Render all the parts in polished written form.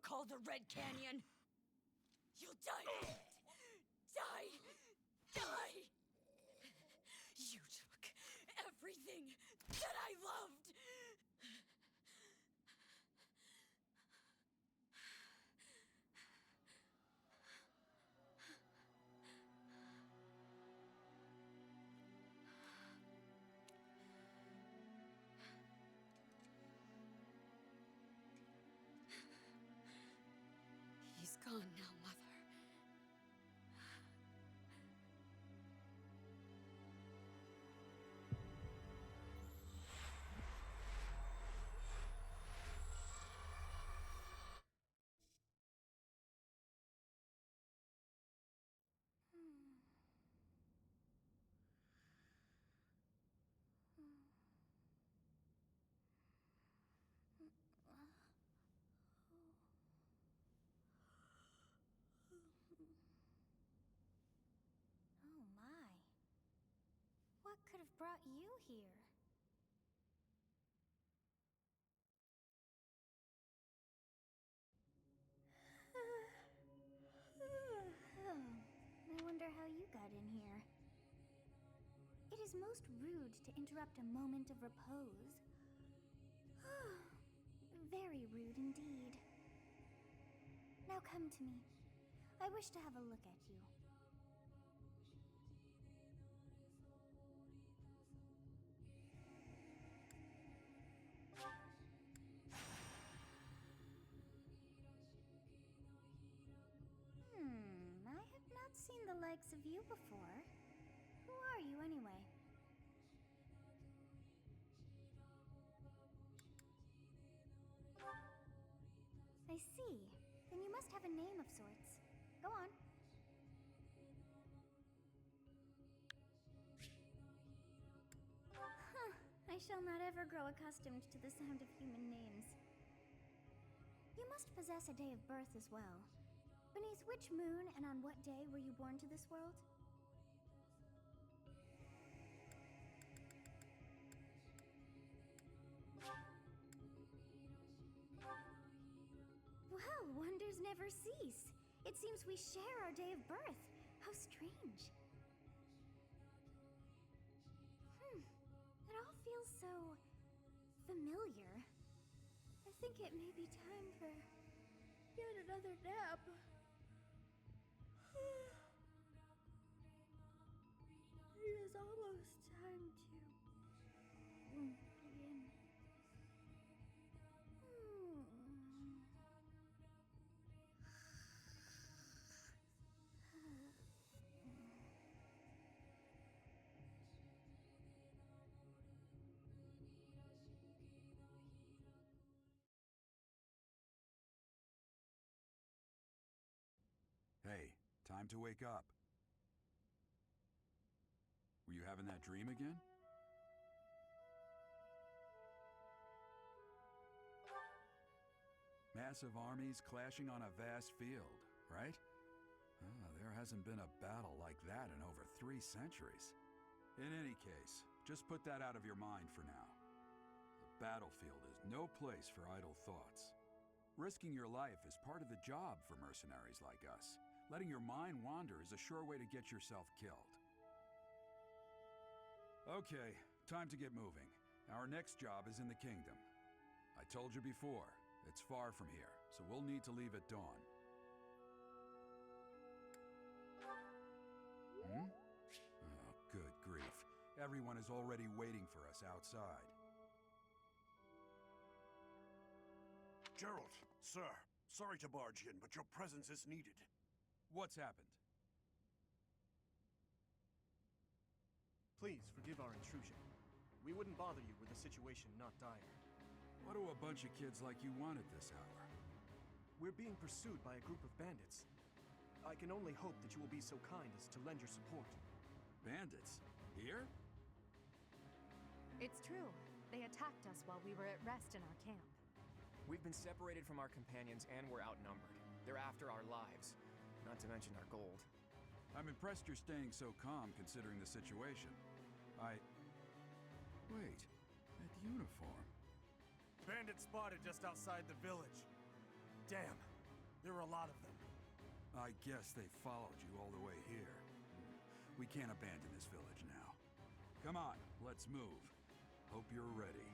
called the Red Canyon. You'll die in it. Die! Die! You took everything that I loved! He's gone now, Mother. Oh my. What could have brought you here? I wonder how you got in here. It is most rude to interrupt a moment of repose. Very rude indeed. Now come to me. I wish to have a look at you. I have not seen the likes of you before. Who are you anyway? I see. Then you must have a name of sorts. Go on. I shall not ever grow accustomed to the sound of human names. You must possess a day of birth as well. Beneath which moon and on what day were you born to this world? Well, wonders never cease. It seems we share our day of birth. How strange. It all feels so familiar. I think it may be time for yet another nap. It is almost time to begin. Hey, time to wake up. Were you having that dream again? Massive armies clashing on a vast field, right? There hasn't been a battle like that in over 3 centuries. In any case, just put that out of your mind for now. The battlefield is no place for idle thoughts. Risking your life is part of the job for mercenaries like us. Letting your mind wander is a sure way to get yourself killed. Okay, time to get moving. Our next job is in the kingdom. I told you before, it's far from here, so we'll need to leave at dawn. Oh, good grief. Everyone is already waiting for us outside. Gerald, sir, sorry to barge in, but your presence is needed. What's happened? Please forgive our intrusion. We wouldn't bother you were the situation not dire. What do a bunch of kids like you want at this hour? We're being pursued by a group of bandits. I can only hope that you will be so kind as to lend your support. Bandits? Here? It's true. They attacked us while we were at rest in our camp. We've been separated from our companions and we're outnumbered. They're after our lives, not to mention our gold. I'm impressed you're staying so calm considering the situation. Wait, that uniform. Bandit spotted just outside the village. Damn, There are a lot of them. I guess they followed you all the way here. We can't abandon this village now. Come on, let's move. Hope you're ready.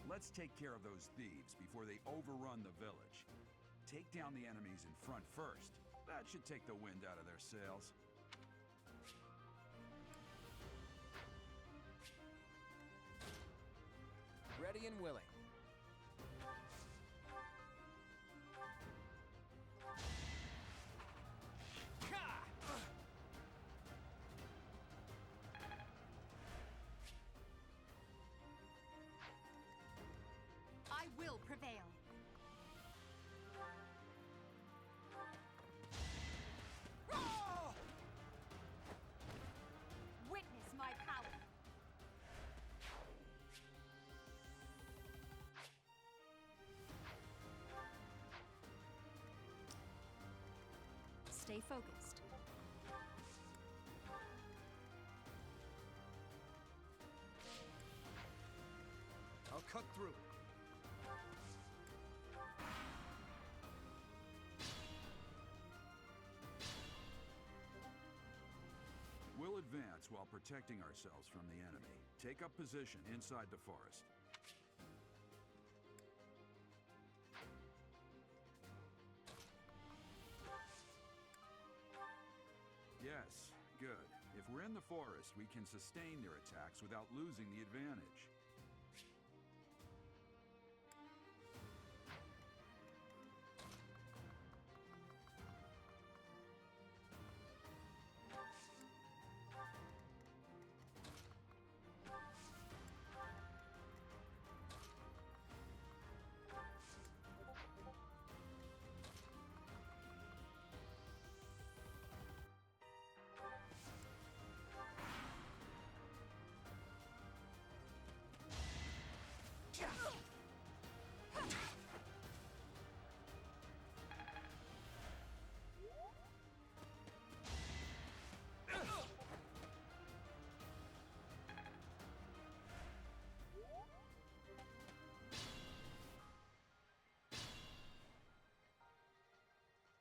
Let's take care of those thieves before they overrun the village. Take down the enemies in front first. That should take the wind out of their sails. Ready and willing. I will prevail. Witness my power. Stay focused. I'll cut through. We'll advance while protecting ourselves from the enemy. Take up position inside the forest. Yes, good. If we're in the forest, we can sustain their attacks without losing the advantage.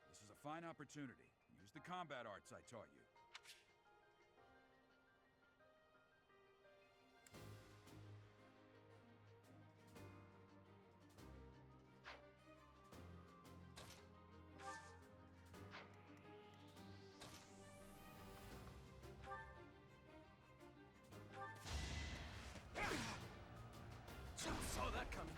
This is a fine opportunity. Use the combat arts I taught you. Saw that coming.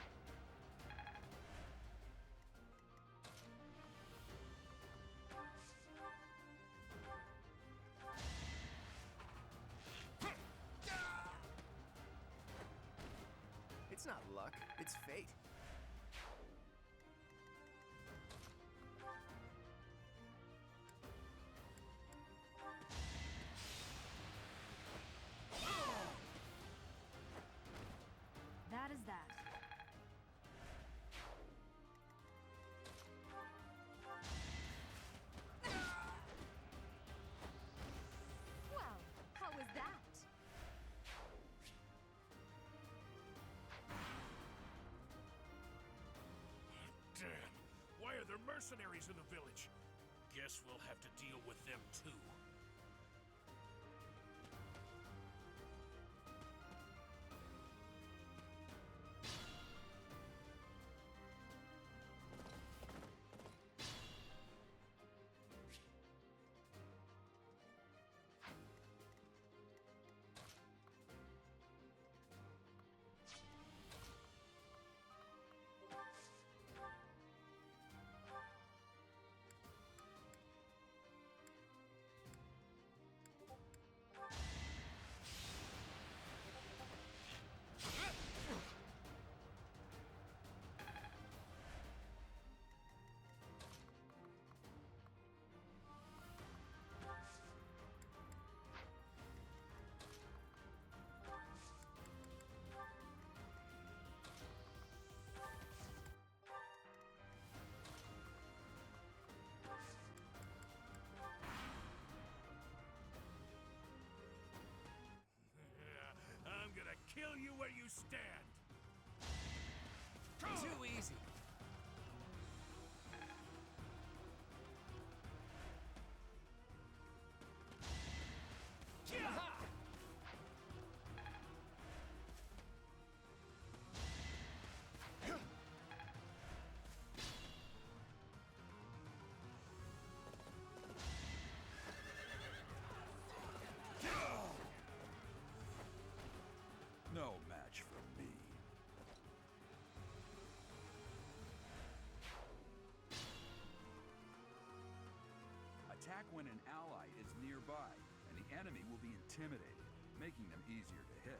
It's not luck, it's fate. That is that. Well, how was that? Damn. Why are there mercenaries in the village? Guess we'll have to deal with them too. stand! Too easy. No match for me. Attack when an ally is nearby, and the enemy will be intimidated, making them easier to hit.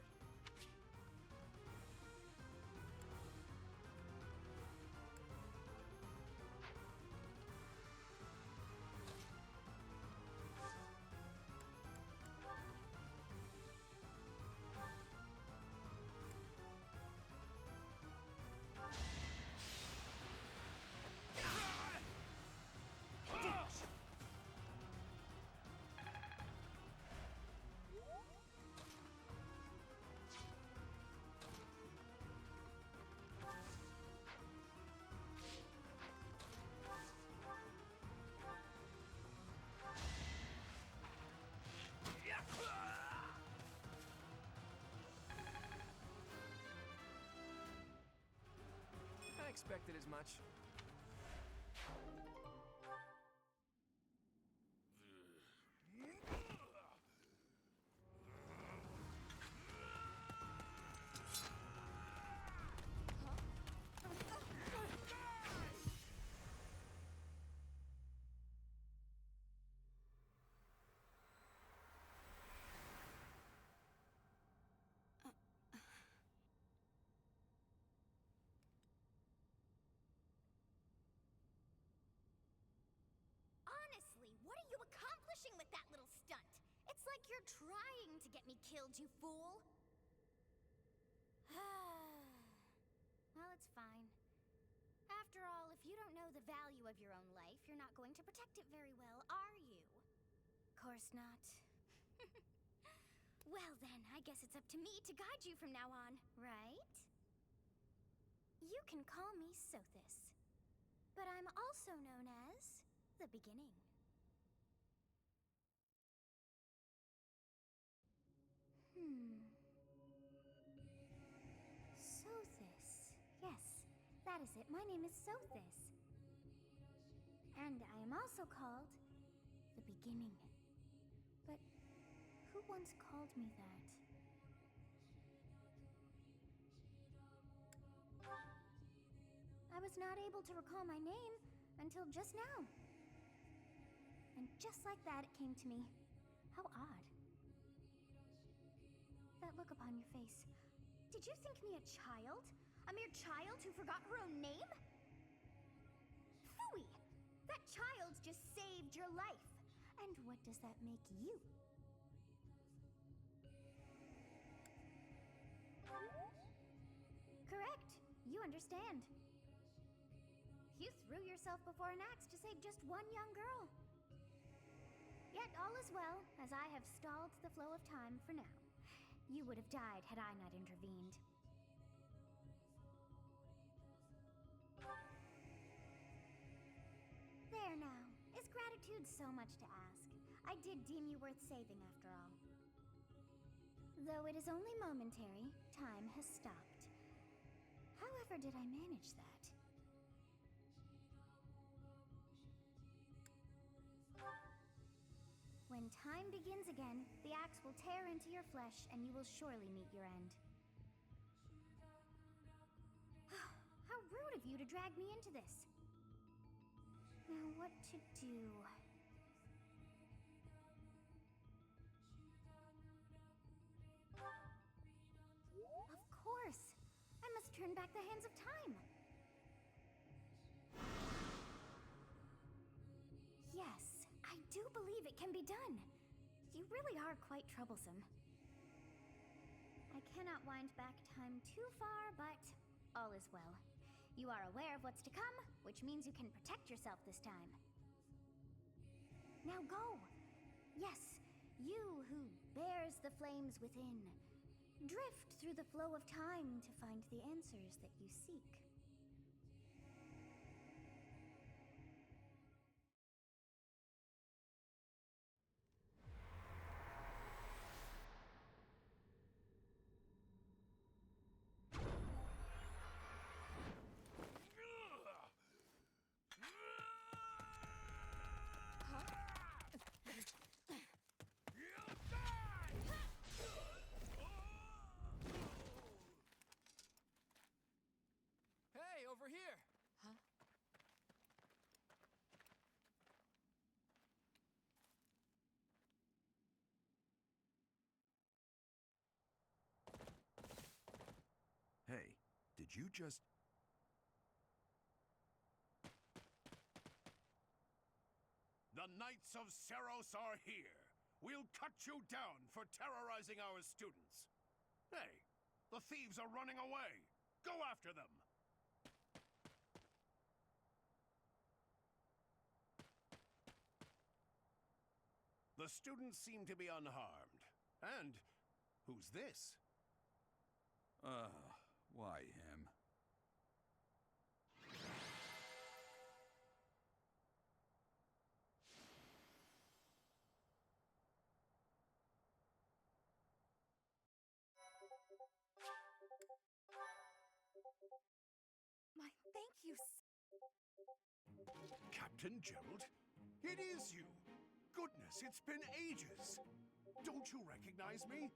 I expected as much. Honestly, what are you accomplishing with that little stunt? It's like you're trying to get me killed, you fool! Well, it's fine. After all, if you don't know the value of your own life, you're not going to protect it very well, are you? Course not. Well then, I guess it's up to me to guide you from now on, right? You can call me Sothis, but I'm also known as the Beginning. Sothis. Yes, that is it. My name is Sothis. And I am also called the Beginning. But who once called me that? I was not able to recall my name until just now. And just like that, it came to me. How odd. That look upon your face. Did you think me a child? A mere child who forgot her own name? Phooey! That child just saved your life. And what does that make you? Correct. You understand. You threw yourself before an axe to save just one young girl. Yet all is well, as I have stalled the flow of time for now. You would have died had I not intervened. There now. Is gratitude so much to ask? I did deem you worth saving after all. Though it is only momentary, time has stopped. However did I manage that? When time begins again, the axe will tear into your flesh, and you will surely meet your end. How rude of you to drag me into this. Now, what to do? Of course! I must turn back the hands of time! Yes, I do believe it can be done. You really are quite troublesome. I cannot wind back time too far, but all is well. You are aware of what's to come, which means you can protect yourself this time. Now go! Yes, you who bears the flames within. Drift through the flow of time to find the answers that you seek. Hey, over here! Huh? Hey, did you just... The Knights of Seros are here. We'll cut you down for terrorizing our students. Hey, the thieves are running away. Go after them. The students seem to be unharmed. And who's this? Why him? My thank you. Captain Gerald? It is you! Goodness, it's been ages! Don't you recognize me?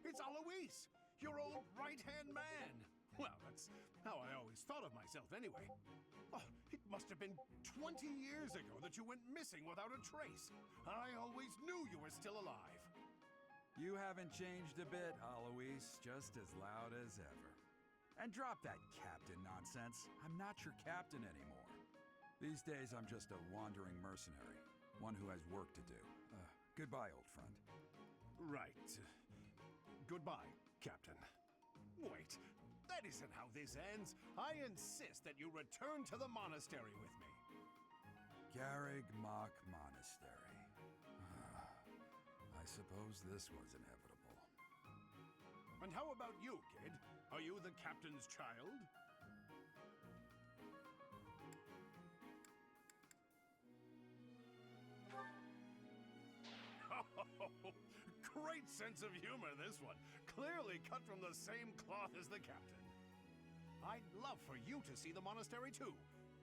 It's Alois, your old right-hand man! Well, that's how I always thought of myself anyway. Oh, it must have been 20 years ago that you went missing without a trace. I always knew you were still alive. You haven't changed a bit, Alois. Just as loud as ever. And drop that captain nonsense. I'm not your captain anymore. These days, I'm just a wandering mercenary. One who has work to do. Goodbye, old friend. Right. Goodbye, Captain. Wait, that isn't how this ends. I insist that you return to the monastery with me. Garrig Mach Monastery. I suppose this was inevitable. And how about you, kid? Are you the captain's child? Great sense of humor, this one. Clearly cut from the same cloth as the captain. I'd love for you to see the monastery, too.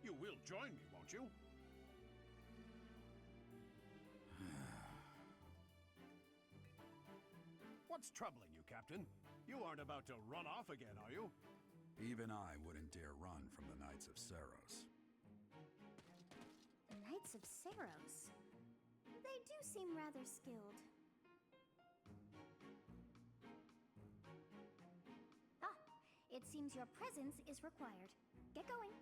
You will join me, won't you? What's troubling you, Captain? You aren't about to run off again, are you? Even I wouldn't dare run from the Knights of Seros. The Knights of Seros. They do seem rather skilled. Ah, it seems your presence is required. Get going.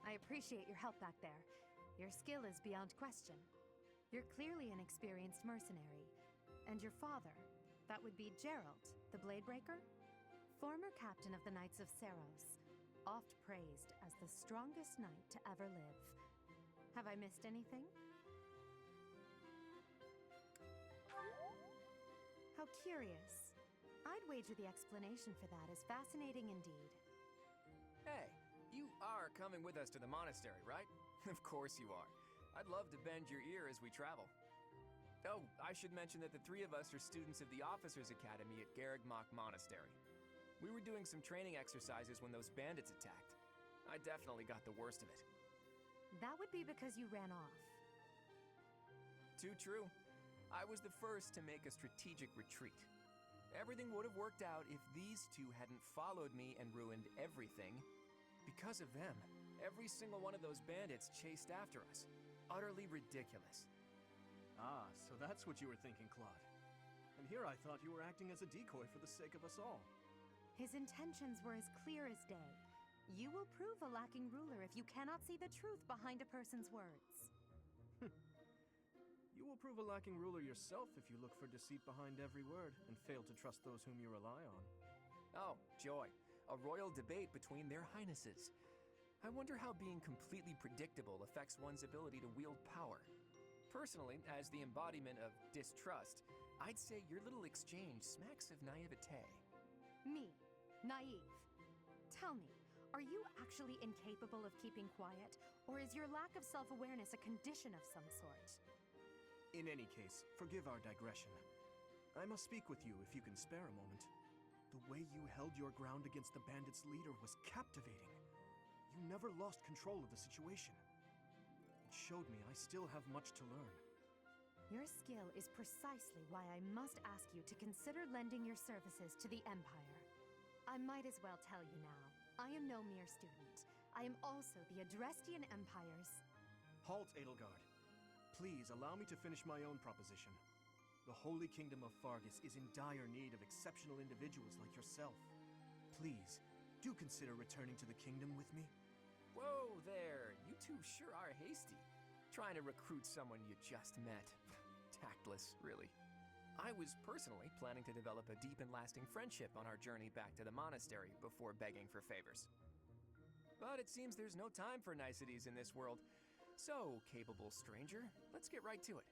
I appreciate your help back there. Your skill is beyond question. You're clearly an experienced mercenary. And your father, that would be Gerald, the Bladebreaker? Former captain of the Knights of Seros, oft praised as the strongest knight to ever live. Have I missed anything? How curious. I'd wager the explanation for that is fascinating indeed. Hey, you are coming with us to the monastery, right? Of course you are. I'd love to bend your ear as we travel. Oh, I should mention that the three of us are students of the Officers' Academy at Garrig Mach Monastery. We were doing some training exercises when those bandits attacked. I definitely got the worst of it. That would be because you ran off. Too true. I was the first to make a strategic retreat. Everything would have worked out if these two hadn't followed me and ruined everything. Because of them, every single one of those bandits chased after us. Utterly ridiculous. Ah, so that's what you were thinking, Claude. And here I thought you were acting as a decoy for the sake of us all. His intentions were as clear as day. You will prove a lacking ruler if you cannot see the truth behind a person's words. You will prove a lacking ruler yourself if you look for deceit behind every word and fail to trust those whom you rely on. Oh, joy. A royal debate between their highnesses. I wonder how being completely predictable affects one's ability to wield power. Personally, as the embodiment of distrust, I'd say your little exchange smacks of naivete. Me, naive. Tell me, are you actually incapable of keeping quiet, or is your lack of self-awareness a condition of some sort? In any case, forgive our digression. I must speak with you if you can spare a moment. The way you held your ground against the bandits' leader was captivating. You never lost control of the situation. It showed me I still have much to learn. Your skill is precisely why I must ask you to consider lending your services to the Empire. I might as well tell you now, I am no mere student. I am also the Adrestian Empire's... Halt, Edelgard. Please allow me to finish my own proposition. The Holy Kingdom of Fargus is in dire need of exceptional individuals like yourself. Please, do consider returning to the kingdom with me. Whoa there, you two sure are hasty. Trying to recruit someone you just met. Tactless, really. I was personally planning to develop a deep and lasting friendship on our journey back to the monastery before begging for favors. But it seems there's no time for niceties in this world. So, capable stranger, let's get right to it.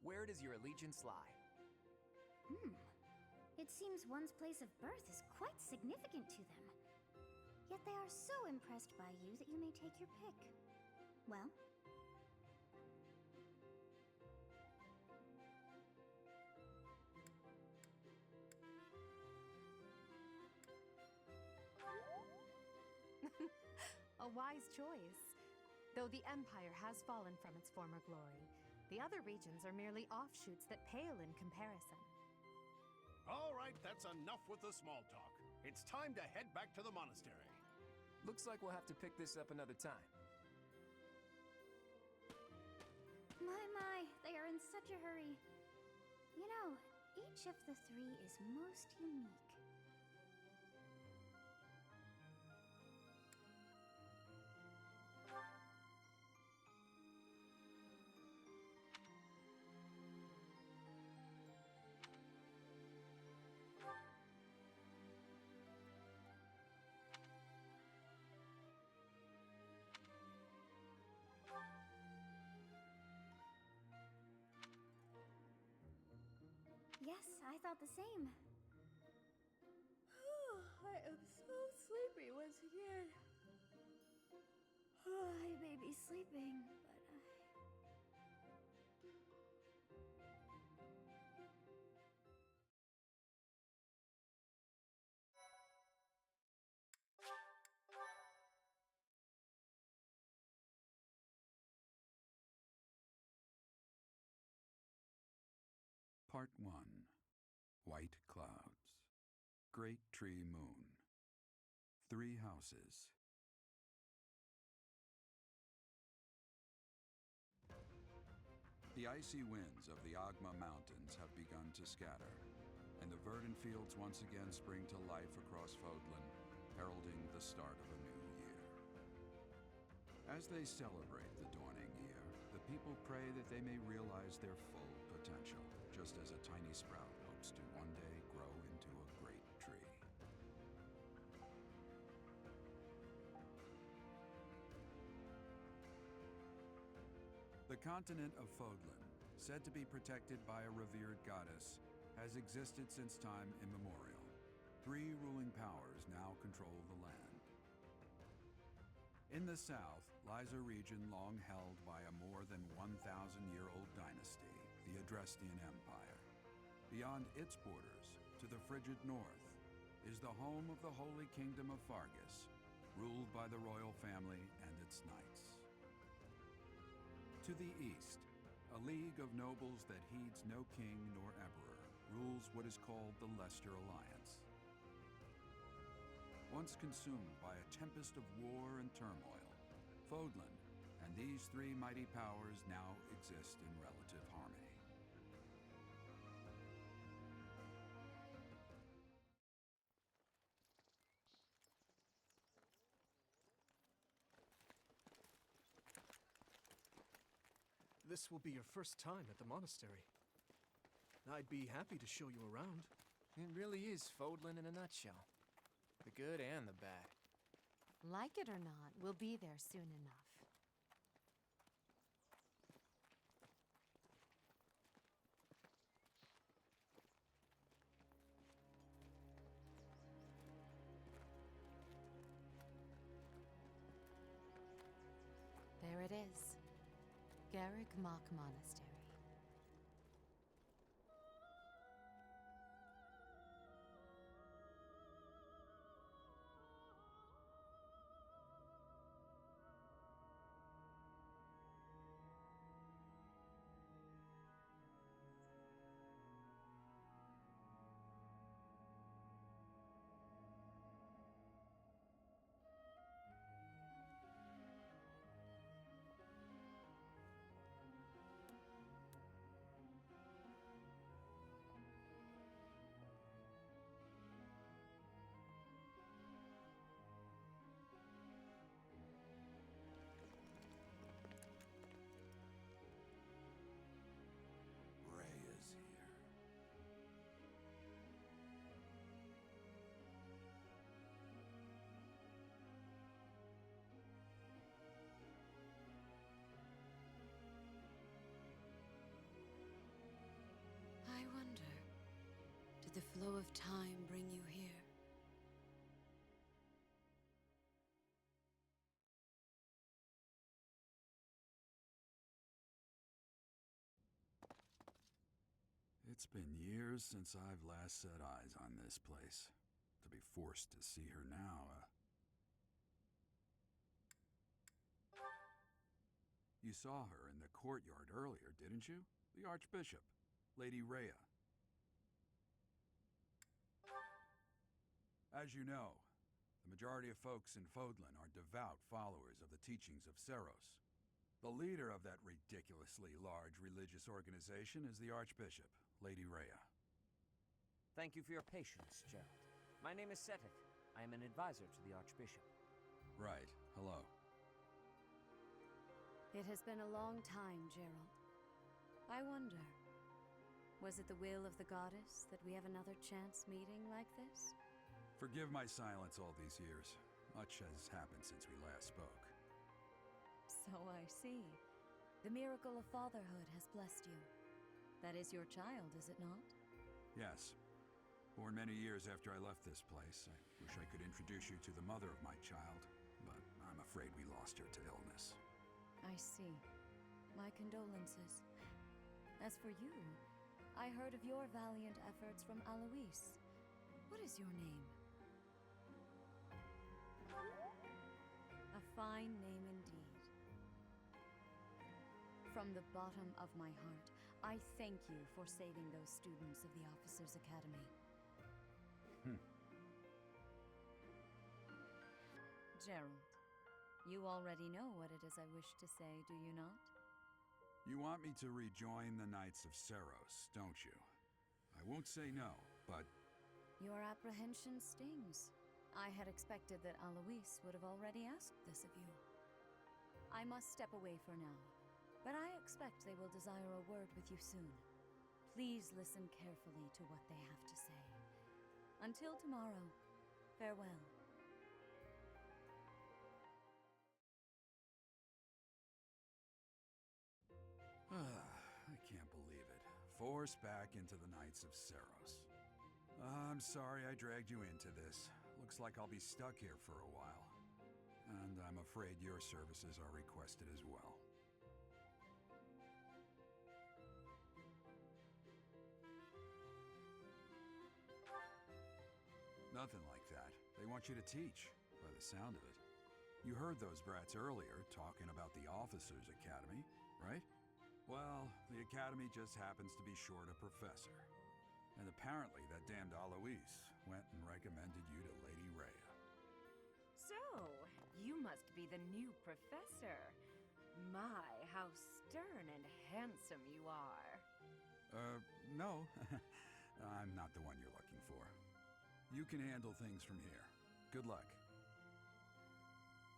Where does your allegiance lie? It seems one's place of birth is quite significant to them. Yet they are so impressed by you that you may take your pick. Well? A wise choice. Though the Empire has fallen from its former glory, the other regions are merely offshoots that pale in comparison. All right, that's enough with the small talk. It's time to head back to the monastery. Looks like we'll have to pick this up another time. My, they are in such a hurry. You know, each of the three is most unique. Yes, I thought the same. I am so sleepy once again. I may be sleeping, but Part 1. White Clouds. Great Tree Moon. 3 houses. The icy winds of the Agma Mountains have begun to scatter, and the verdant fields once again spring to life across Fodlan, heralding the start of a new year. As they celebrate the dawning year, the people pray that they may realize their full potential, just as a tiny sprout hopes to one day grow into a great tree. The continent of Fodlan, said to be protected by a revered goddess, has existed since time immemorial. 3 ruling powers now control the land. In the south lies a region long held by a more than 1,000-year-old dynasty, the Adrestian Empire. Beyond its borders, to the frigid north, is the home of the Holy Kingdom of Fargus, ruled by the royal family and its knights. To the east, a league of nobles that heeds no king nor emperor rules what is called the Leicester Alliance. Once consumed by a tempest of war and turmoil, Fodlan and these 3 mighty powers now exist in relative harmony. This will be your first time at the monastery. I'd be happy to show you around. It really is Fodlan in a nutshell. The good and the bad. Like it or not, we'll be there soon enough. There it is. Garrick Mach Monastery. Rhea's here. I wonder, did the flow of time bring you here? It's been years since I've last set eyes on this place. To be forced to see her now, You saw her in the courtyard earlier, didn't you? The Archbishop, Lady Rhea. As you know, the majority of folks in Fodlan are devout followers of the teachings of Seros. The leader of that ridiculously large religious organization is the Archbishop, Lady Rhea. Thank you for your patience, Gerald. My name is Seteth. I am an advisor to the Archbishop. Right. Hello. It has been a long time, Gerald. I wonder, was it the will of the goddess that we have another chance meeting like this? Forgive my silence all these years. Much has happened since we last spoke. So I see. The miracle of fatherhood has blessed you. That is your child, is it not? Yes. Born many years after I left this place, I wish I could introduce you to the mother of my child, but I'm afraid we lost her to illness. I see. My condolences. As for you, I heard of your valiant efforts from Alois. What is your name? A fine name indeed. From the bottom of my heart, I thank you for saving those students of the Officers' Academy. Gerald, you already know what it is I wish to say, do you not? You want me to rejoin the Knights of Seros, don't you? I won't say no, but... Your apprehension stings. I had expected that Alois would have already asked this of you. I must step away for now, but I expect they will desire a word with you soon. Please listen carefully to what they have to say. Until tomorrow, farewell. I can't believe it. Forced back into the Knights of Seros. I'm sorry I dragged you into this. Looks like I'll be stuck here for a while. And I'm afraid your services are requested as well. Nothing like that. They want you to teach, by the sound of it. You heard those brats earlier talking about the Officers' Academy, right? Well, the Academy just happens to be short a professor. And apparently that damned Alois went and recommended you to Lady Rhea. So, you must be the new professor. My, how stern and handsome you are. No. I'm not the one you're looking for. You can handle things from here. Good luck.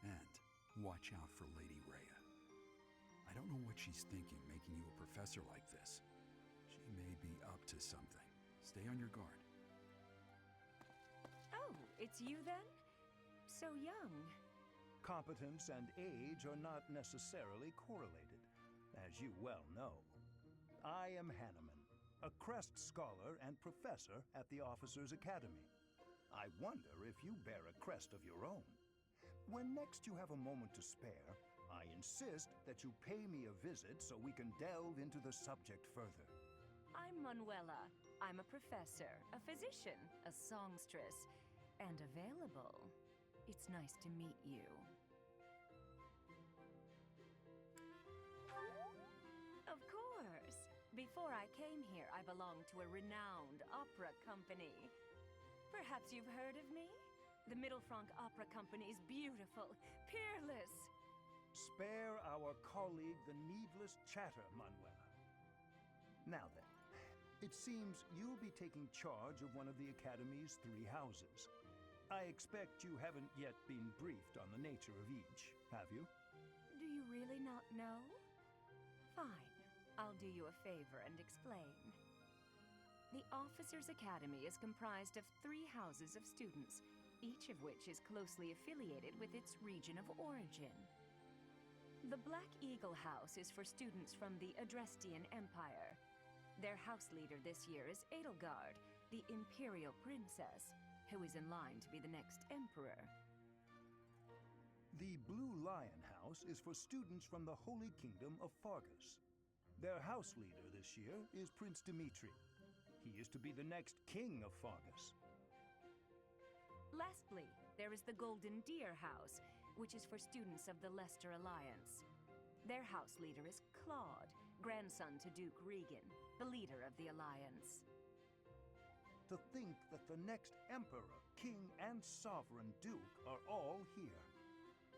And watch out for Lady Rhea. I don't know what she's thinking, making you a professor like this. She may be up to something. Stay on your guard. Oh, it's you then? So young. Competence and age are not necessarily correlated, as you well know. I am Hanneman, a Crest Scholar and Professor at the Officers' Academy. I wonder if you bear a crest of your own. When next you have a moment to spare, I insist that you pay me a visit so we can delve into the subject further. I'm Manuela. I'm a professor, a physician, a songstress, and available. It's nice to meet you. Of course. Before I came here, I belonged to a renowned opera company. Perhaps you've heard of me? The Middlefranc Opera Company is beautiful, peerless. Spare our colleague the needless chatter, Manuela. Now then, it seems you'll be taking charge of one of the Academy's 3 houses. I expect you haven't yet been briefed on the nature of each, have you? Do you really not know? Fine. I'll do you a favor and explain. The Officers' Academy is comprised of 3 houses of students, each of which is closely affiliated with its region of origin. The Black Eagle House is for students from the Adrestian Empire. Their house leader this year is Edelgard, the Imperial Princess, who is in line to be the next emperor. The Blue Lion House is for students from the Holy Kingdom of Fargus. Their house leader this year is Prince Dimitri. He is to be the next king of Fargus. Lastly, there is the Golden Deer House, which is for students of the Leicester Alliance. Their house leader is Claude, grandson to Duke Regan, the leader of the Alliance. To think that the next emperor, king, and sovereign duke are all here.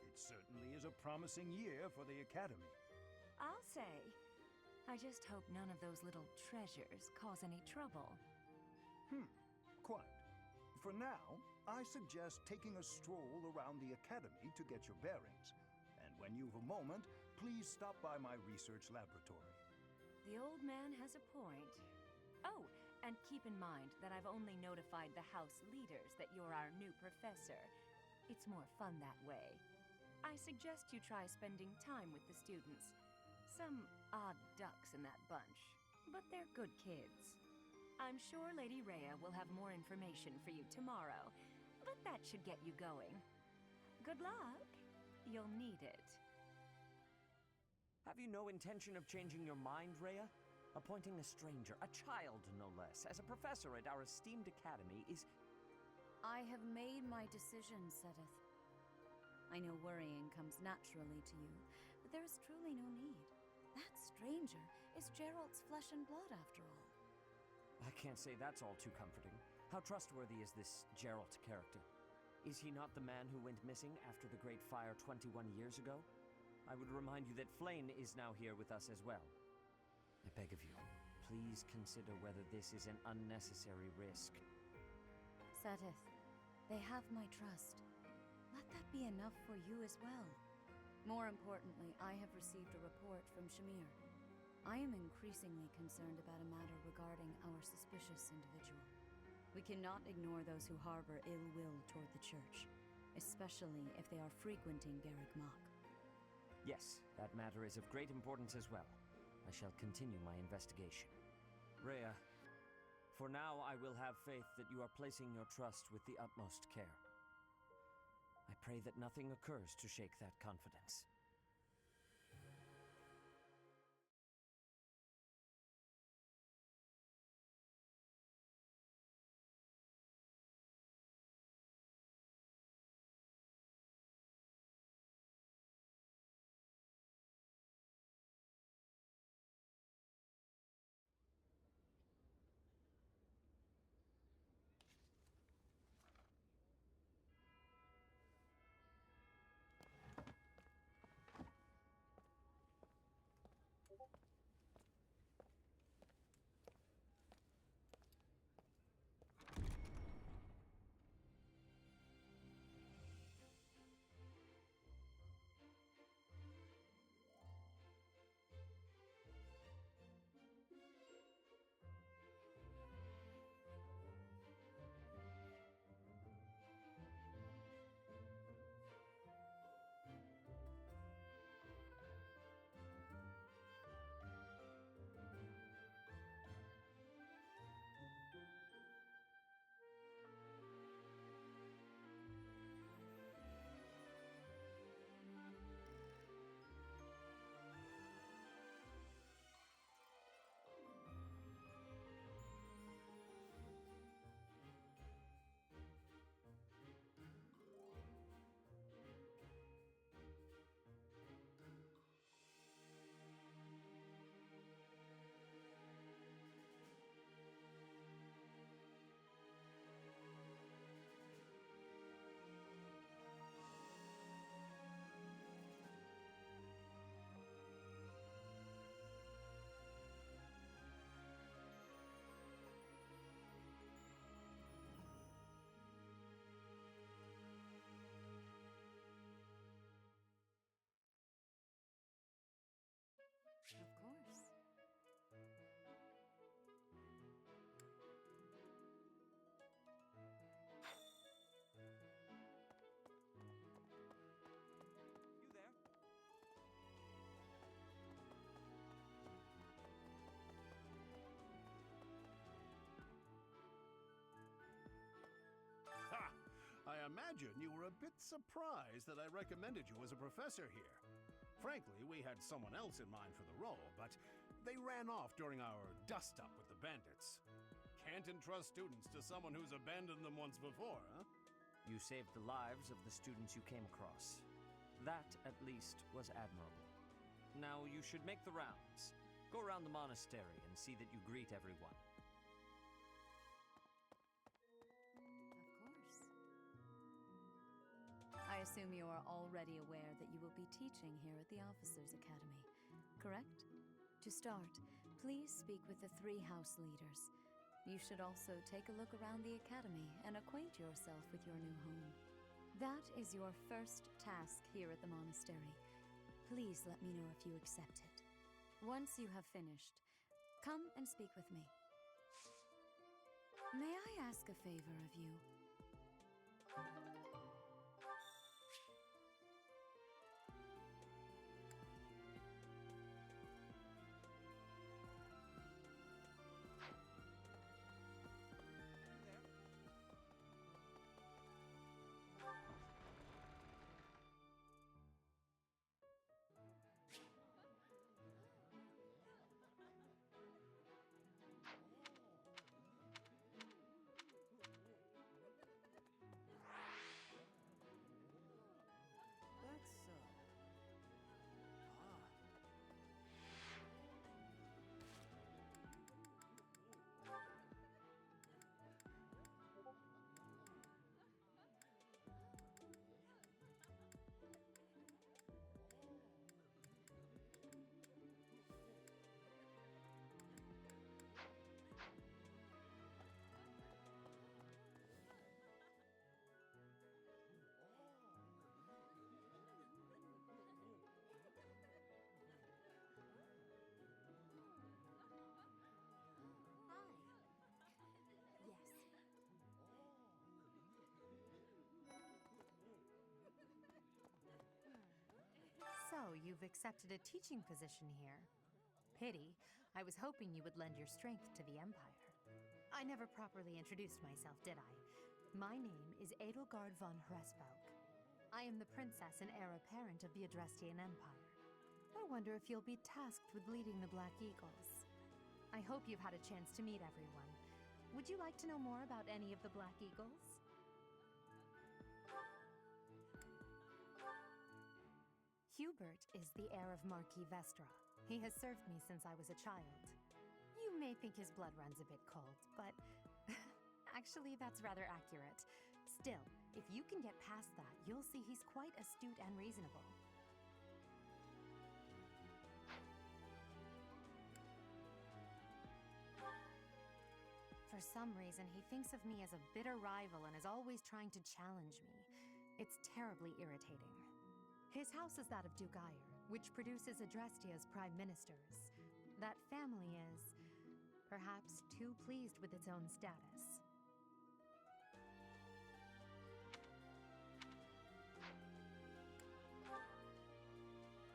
It certainly is a promising year for the Academy. I'll say. I just hope none of those little treasures cause any trouble. Quite. For now, I suggest taking a stroll around the Academy to get your bearings. And when you've a moment, please stop by my research laboratory. The old man has a point. Oh, and keep in mind that I've only notified the house leaders that you're our new professor. It's more fun that way. I suggest you try spending time with the students. Some odd ducks in that bunch, but they're good kids. I'm sure Lady Rhea will have more information for you tomorrow, but that should get you going. Good luck. You'll need it. Have you no intention of changing your mind, Rhea? Appointing a stranger, a child no less, as a professor at our esteemed academy is... I have made my decision, Sedith. I know worrying comes naturally to you, but there is truly no need. That stranger is Gerald's flesh and blood, after all. I can't say that's all too comforting. How trustworthy is this Gerald character? Is he not the man who went missing after the Great Fire 21 years ago? I would remind you that Flayn is now here with us as well. I beg of you, please consider whether this is an unnecessary risk. Sedith, they have my trust. Let that be enough for you as well. More importantly, I have received a report from Shamir. I am increasingly concerned about a matter regarding our suspicious individual. We cannot ignore those who harbor ill will toward the Church, especially if they are frequenting Garrick Mach. Yes, that matter is of great importance as well. I shall continue my investigation. Rhea, for now I will have faith that you are placing your trust with the utmost care. I pray that nothing occurs to shake that confidence. imagine you were a bit surprised that I recommended you as a professor here. Frankly, we had someone else in mind for the role, but they ran off during our dust-up with the bandits. Can't entrust students to someone who's abandoned them once before, huh? You saved the lives of the students you came across. That, at least, was admirable. Now you should make the rounds. Go around the monastery and see that you greet everyone. Of course. I assume you are already aware that you will be teaching here at the Officers' Academy, correct? To start, please speak with the 3 house leaders. You should also take a look around the academy and acquaint yourself with your new home. That is your first task here at the monastery. Please let me know if you accept it. Once you have finished, come and speak with me. May I ask a favor of you? So, you've accepted a teaching position here. Pity. I was hoping you would lend your strength to the Empire. I never properly introduced myself, did I? My name is Edelgard von Hresvelk. I am the princess and heir apparent of the Adrestian Empire. I wonder if you'll be tasked with leading the Black Eagles. I hope you've had a chance to meet everyone. Would you like to know more about any of the Black Eagles? Hubert is the heir of Marquis Vestra. He has served me since I was a child. You may think his blood runs a bit cold, but actually that's rather accurate. Still, if you can get past that, you'll see he's quite astute and reasonable. For some reason, he thinks of me as a bitter rival and is always trying to challenge me. It's terribly irritating. His house is that of Dugayer, which produces Adrestia's prime ministers. That family is, perhaps, too pleased with its own status.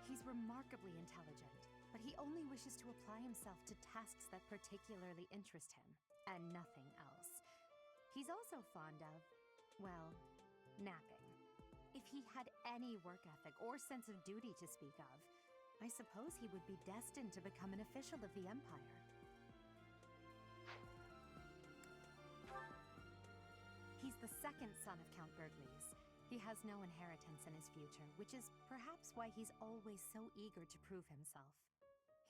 He's remarkably intelligent, but he only wishes to apply himself to tasks that particularly interest him, and nothing else. He's also fond of, well, napping. If he had any work ethic or sense of duty to speak of, I suppose he would be destined to become an official of the Empire. He's the second son of Count Bergliez. He has no inheritance in his future, which is perhaps why he's always so eager to prove himself.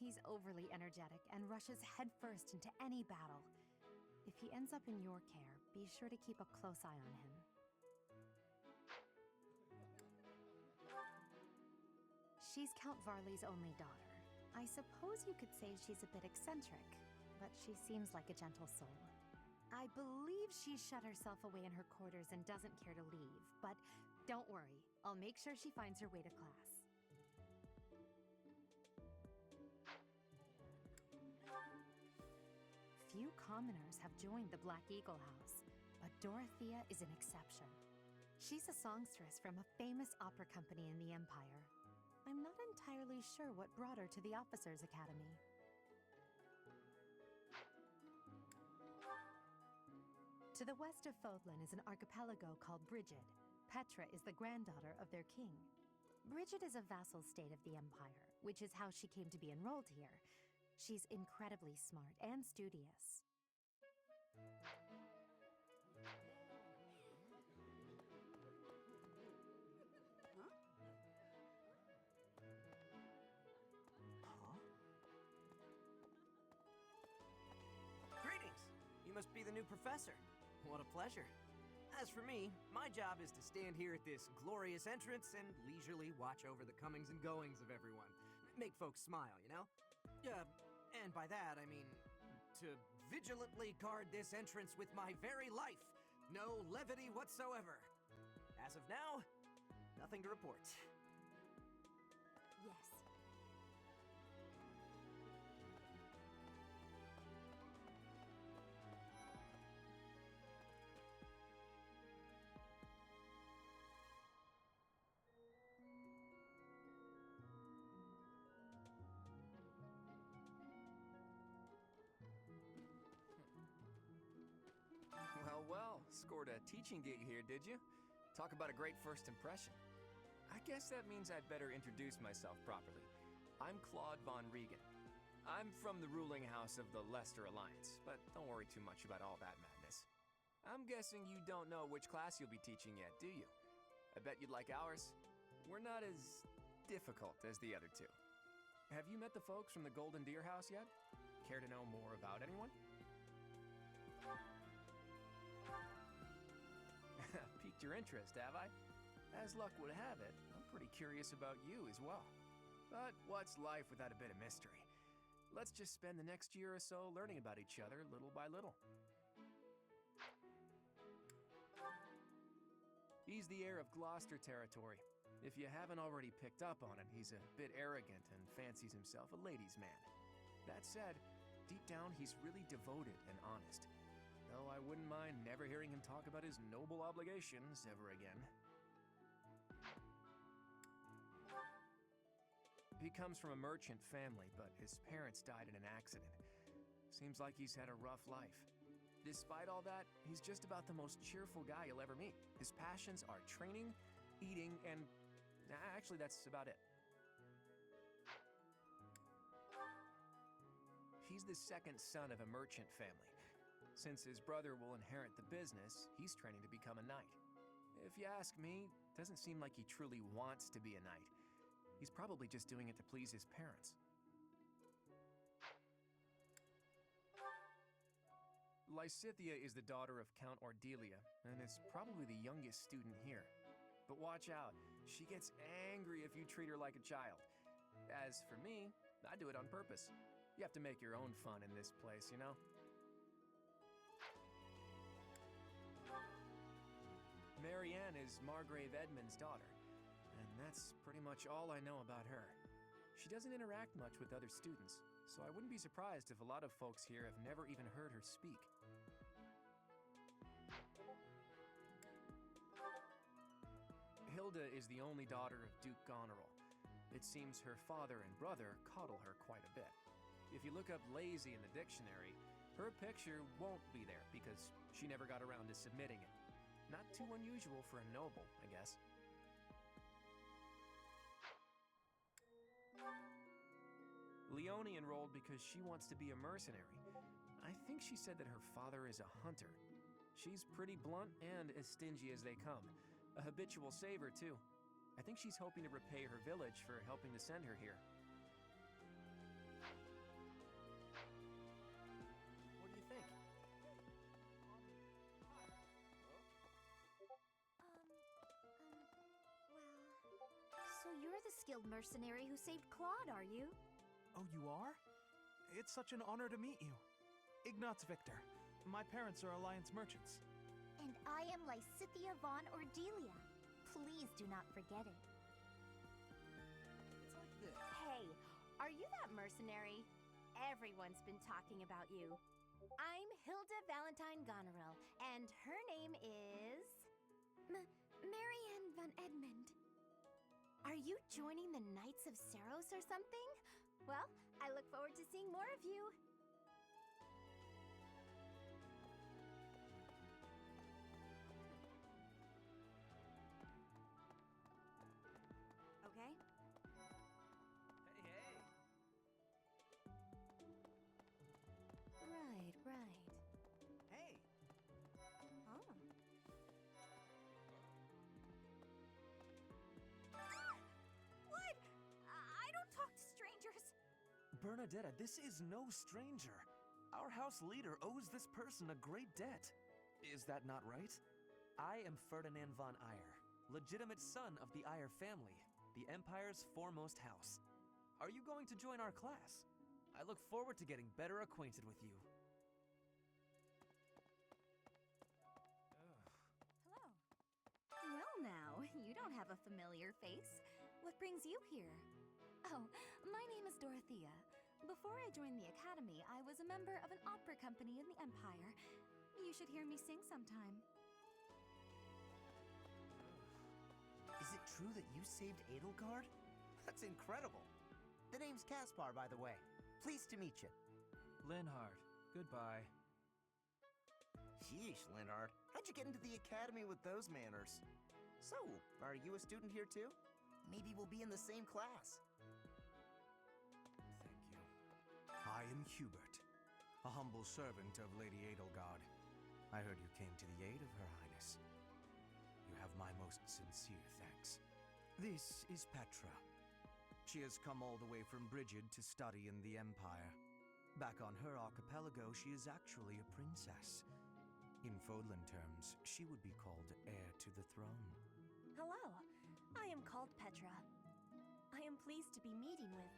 He's overly energetic and rushes headfirst into any battle. If he ends up in your care, be sure to keep a close eye on him. She's Count Varley's only daughter. I suppose you could say she's a bit eccentric, but she seems like a gentle soul. I believe she's shut herself away in her quarters and doesn't care to leave, but don't worry, I'll make sure she finds her way to class. Few commoners have joined the Black Eagle House, but Dorothea is an exception. She's a songstress from a famous opera company in the Empire. I'm not entirely sure what brought her to the Officers' Academy. To To the west of Fodlan is an archipelago called Brigid. Petra is the granddaughter of their king. Brigid is a vassal state of the Empire, which is how she came to be enrolled here. She's incredibly smart and studious. Greetings! You must be the new professor. What a pleasure. As for me, my job is to stand here at this glorious entrance and leisurely watch over the comings and goings of everyone. Make folks smile, you know? And by that, I mean to vigilantly guard this entrance with my very life. No levity whatsoever. As of now, nothing to report. Yes. Well, scored a teaching gig here, did you? Talk about a great first impression. I guess that means I'd better introduce myself properly. I'm Claude von Regan. I'm from the ruling house of the Leicester Alliance, but don't worry too much about all that madness. I'm guessing you don't know which class you'll be teaching yet, do you? I bet you'd like ours. We're not as difficult as the other two. Have you met the folks from the Golden Deer House yet? Care to know more about anyone? Piqued your interest, have I? As luck would have it, I'm pretty curious about you as well. But what's life without a bit of mystery? Let's just spend the next year or so learning about each other little by little. He's the heir of Gloucester territory. If you haven't already picked up on it, he's a bit arrogant and fancies himself a ladies' man. That said, deep down he's really devoted and honest. Though I wouldn't mind never hearing him talk about his noble obligations ever again. He comes from a merchant family, but his parents died in an accident. Seems like he's had a rough life. Despite all that, he's just about the most cheerful guy you'll ever meet. His passions are training, eating, and actually that's about it. He's the second son of a merchant family. Since his brother will inherit the business, he's training to become a knight. If you ask me, it doesn't seem like he truly wants to be a knight. He's probably just doing it to please his parents. Lysithea is the daughter of Count Ordelia, and is probably the youngest student here. But watch out, she gets angry if you treat her like a child. As for me, I do it on purpose. You have to make your own fun in this place, you know? Marianne is Margrave Edmund's daughter, and that's pretty much all I know about her. She doesn't interact much with other students, so I wouldn't be surprised if a lot of folks here have never even heard her speak. Hilda is the only daughter of Duke Goneril. It seems her father and brother coddle her quite a bit. If you look up lazy in the dictionary, her picture won't be there because she never got around to submitting it. Not too unusual for a noble, I guess. Leonie enrolled because she wants to be a mercenary. I think she said that her father is a hunter. She's pretty blunt and as stingy as they come. A habitual saver, too. I think she's hoping to repay her village for helping to send her here. What do you think? So you're the skilled mercenary who saved Claude, are you? Oh, you are? It's such an honor to meet you. Ignatz Victor. My parents are Alliance merchants. And I am Lysithea von Ordelia. Please do not forget it. It's like this. Hey, are you that mercenary? Everyone's been talking about you. I'm Hilda Valentine Goneril, and her name is... Marianne von Edmund. Are you joining the Knights of Saros or something? Well, I look forward to seeing more of you. Bernadetta, this is no stranger. Our house leader owes this person a great debt. Is that not right? I am Ferdinand von Eyre, legitimate son of the Eyre family, the Empire's foremost house. Are you going to join our class? I look forward to getting better acquainted with you. Hello. Well now, you don't have a familiar face. What brings you here? Oh, my name is Dorothea. Before I joined the Academy, I was a member of an opera company in the Empire. You should hear me sing sometime. Is it true that you saved Edelgard? That's incredible. The name's Caspar, by the way. Pleased to meet you. Linhard, goodbye. Sheesh, Linhard. How'd you get into the Academy with those manners? So, are you a student here too? Maybe we'll be in the same class. Thank you. I am Hubert, a humble servant of Lady Edelgard. I heard you came to the aid of Her Highness. You have my most sincere thanks. This is Petra. She has come all the way from Brigid to study in the Empire. Back on her archipelago, she is actually a princess. In Fodlan terms, she would be called heir to the throne. Hello, I am called Petra. I am pleased to be meeting with...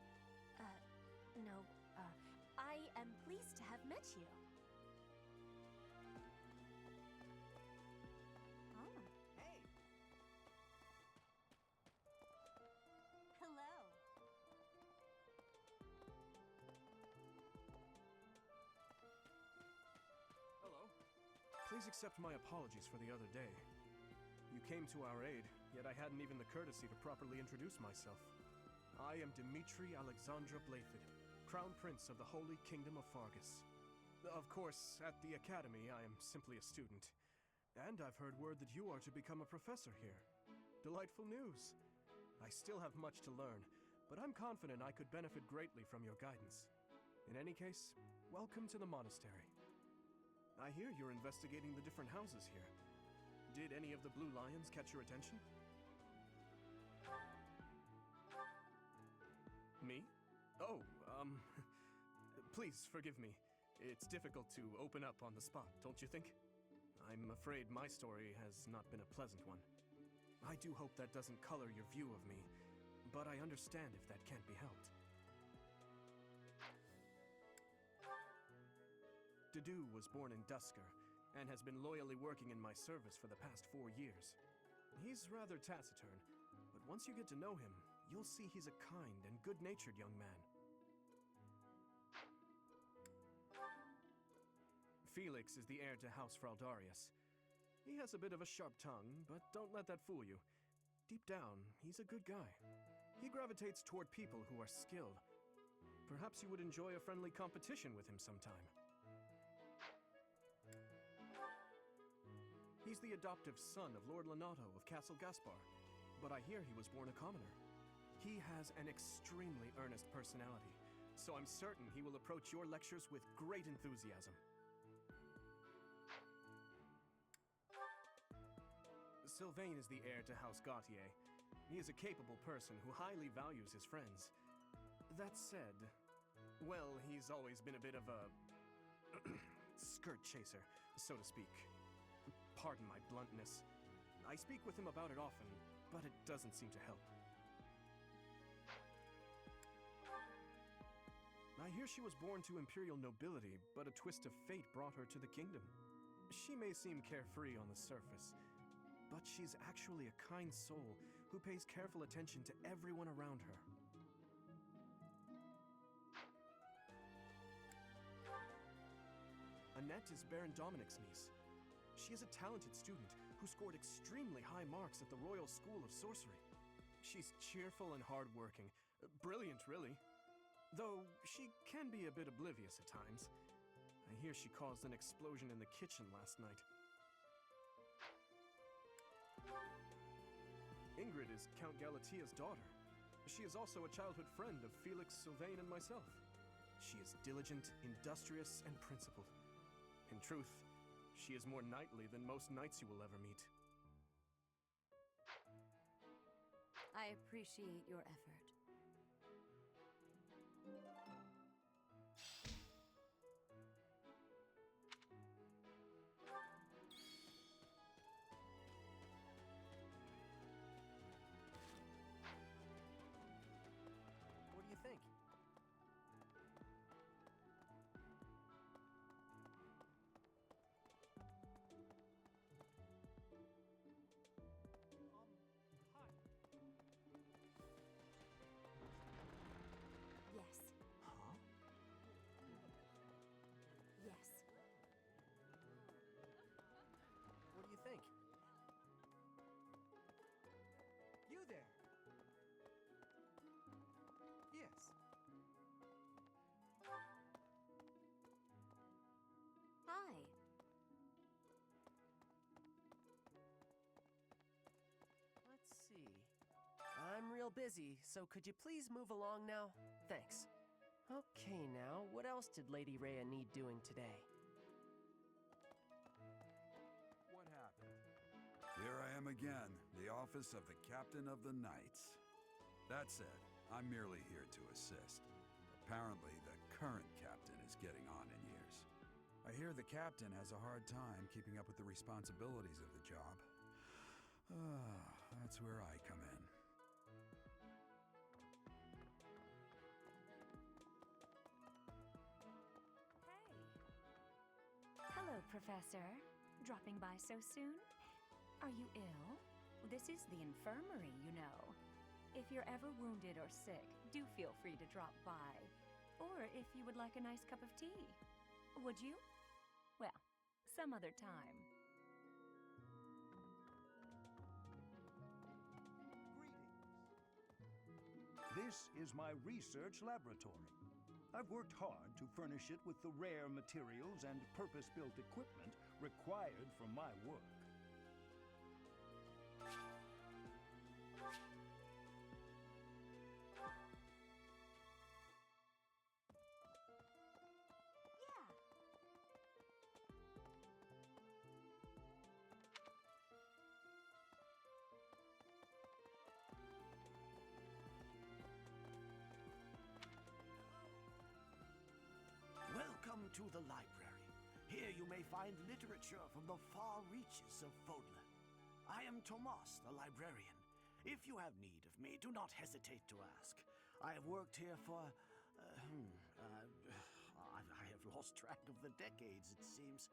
I am pleased to have met you. Oh. Hey! Hello. Hello. Please accept my apologies for the other day. You came to our aid, yet I hadn't even the courtesy to properly introduce myself. I am Dimitri Alexandra Blaithid, Crown Prince of the Holy Kingdom of Fargus. Of course, at the Academy, I am simply a student. And I've heard word that you are to become a professor here. Delightful news. I still have much to learn, but I'm confident I could benefit greatly from your guidance. In any case, welcome to the monastery. I hear you're investigating the different houses here. Did any of the Blue Lions catch your attention? Me? Oh, please forgive me. It's difficult to open up on the spot, don't you think? I'm afraid my story has not been a pleasant one. I do hope that doesn't color your view of me, but I understand if that can't be helped. Dedu was born in Dusker, and has been loyally working in my service for the past 4 years. He's rather taciturn, but once you get to know him, you'll see he's a kind and good-natured young man. Felix is the heir to House Fraldarius. He has a bit of a sharp tongue, but don't let that fool you. Deep down, he's a good guy. He gravitates toward people who are skilled. Perhaps you would enjoy a friendly competition with him sometime. He's the adoptive son of Lord Lonato of Castle Gaspar, but I hear he was born a commoner. He has an extremely earnest personality, so I'm certain he will approach your lectures with great enthusiasm. Sylvain is the heir to House Gautier. He is a capable person who highly values his friends. That said, well, he's always been a bit of a skirt chaser, so to speak. Pardon my bluntness. I speak with him about it often, but it doesn't seem to help. I hear she was born to imperial nobility, but a twist of fate brought her to the kingdom. She may seem carefree on the surface, but she's actually a kind soul who pays careful attention to everyone around her. Annette is Baron Dominic's niece. She is a talented student who scored extremely high marks at the Royal School of Sorcery. She's cheerful and hardworking. Brilliant, really. Though she can be a bit oblivious at times. I hear she caused an explosion in the kitchen last night. Ingrid is Count Galatia's daughter. She is also a childhood friend of Felix, Sylvain, and myself. She is diligent, industrious, and principled. In truth, she is more knightly than most knights you will ever meet. I appreciate your effort. busy, so could you please move along now? Thanks. Okay, now, what else did Lady Rhea need doing today? What happened? Here I am again, the office of the Captain of the Knights. That said, I'm merely here to assist. Apparently, the current captain is getting on in years. I hear the captain has a hard time keeping up with the responsibilities of the job. That's where I come in. Hello, Professor. Dropping by so soon? Are you ill? This is the infirmary, you know. If you're ever wounded or sick, do feel free to drop by. Or if you would like a nice cup of tea. Would you? Well, some other time. This is my research laboratory. I've worked hard to furnish it with the rare materials and purpose-built equipment required for my work. Welcome to the library. Here you may find literature from the far reaches of Fodla. I am Tomas, the librarian. If you have need of me, do not hesitate to ask. I have worked here for... I have lost track of the decades, it seems.